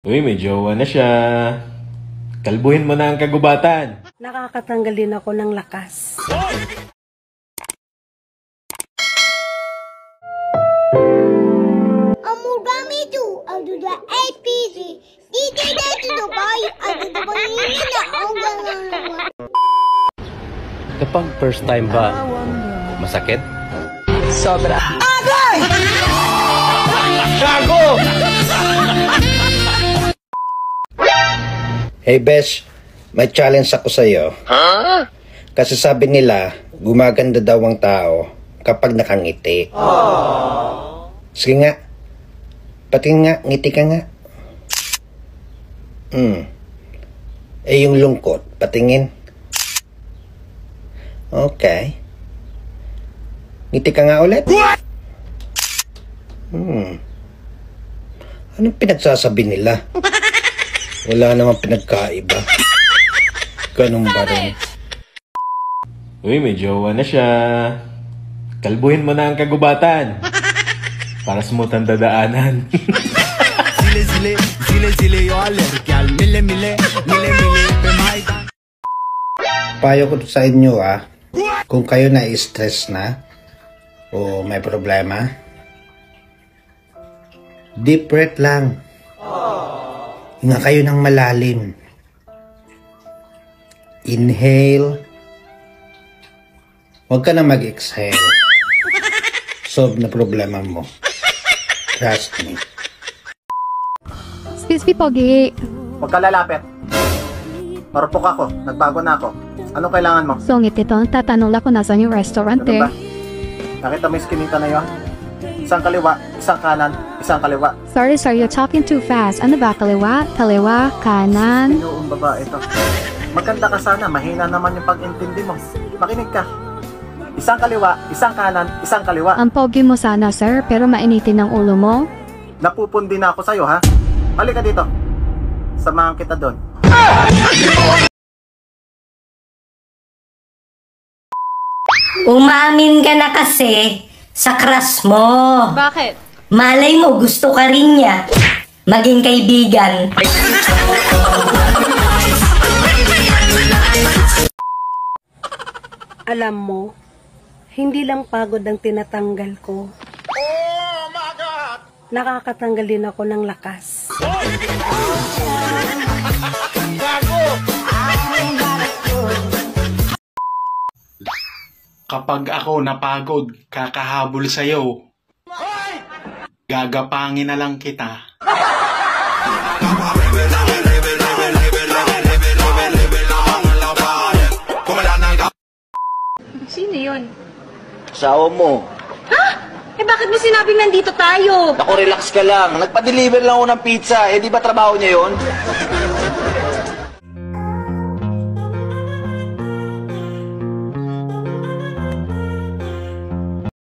Uy, may jowa na siya. Kalbuhin mo na ang kagubatan. Nakakatanggal din ako ng lakas. Amugami tu, adu da APC. Dito na ito Dubai, adu da Banina na ang gano'n. Kapag first time ba, masakit? Sobra. Gago! Hey Besh, may challenge ako sa'yo. Huh? Kasi sabi nila, gumaganda daw ang tao kapag nakangiti. Sige nga, patingin nga, ngiti ka nga. Eh yung lungkot, patingin. Okay. Ngiti ka nga ulit. Anong pinagsasabi nila? Wala namang pinagkaiba. Ganun ba rin? Uy, may jowa na siya. Kalbuhin mo na ang kagubatan. Para smooth ang dadaanan. Payo ko sa inyo kung kayo na-stress na o may problema, deep breath lang. Hinga kayo ng malalim. Inhale. Huwag ka na mag-exhale. Solve na problema mo. Trust me. Excuse me, Pogi. Huwag ka lalapit. Marupok ako. Nagbago na ako. Anong kailangan mo? Sungit ito. Tatanong lang kung nasan yung restaurant Ano eh. ba? Nakita mo yung skinita na yun? Isang kaliwa, isang kanan, isang kaliwa. Sorry, sir. You're talking too fast. Ano ba? Kaliwa? Kaliwa? Kanan? Yung babae ito. Maganda ka sana. Mahina naman yung pag-intindi mo. Makinig ka. Isang kaliwa, isang kanan, isang kaliwa. Ang pogi mo sana, sir. Pero mainitin ang ulo mo. Napupundi na ako sa'yo, ha? Halika dito. Samahan kita doon. Umamin ka na kasi sa crush mo. Bakit? Malay mo, gusto ka rin niya. Maging kaibigan. Alam mo, hindi lang pagod ang tinatanggal ko. Nakakatanggal din ako ng lakas. Kapag ako napagod, kakahabol sa'yo. Gagapangin na lang kita. Sino yun? Asawa mo. Eh bakit mo sinabing nandito tayo? Naku, relax ka lang. Nagpa-deliver lang ako ng pizza. Eh, di ba trabaho niya yon?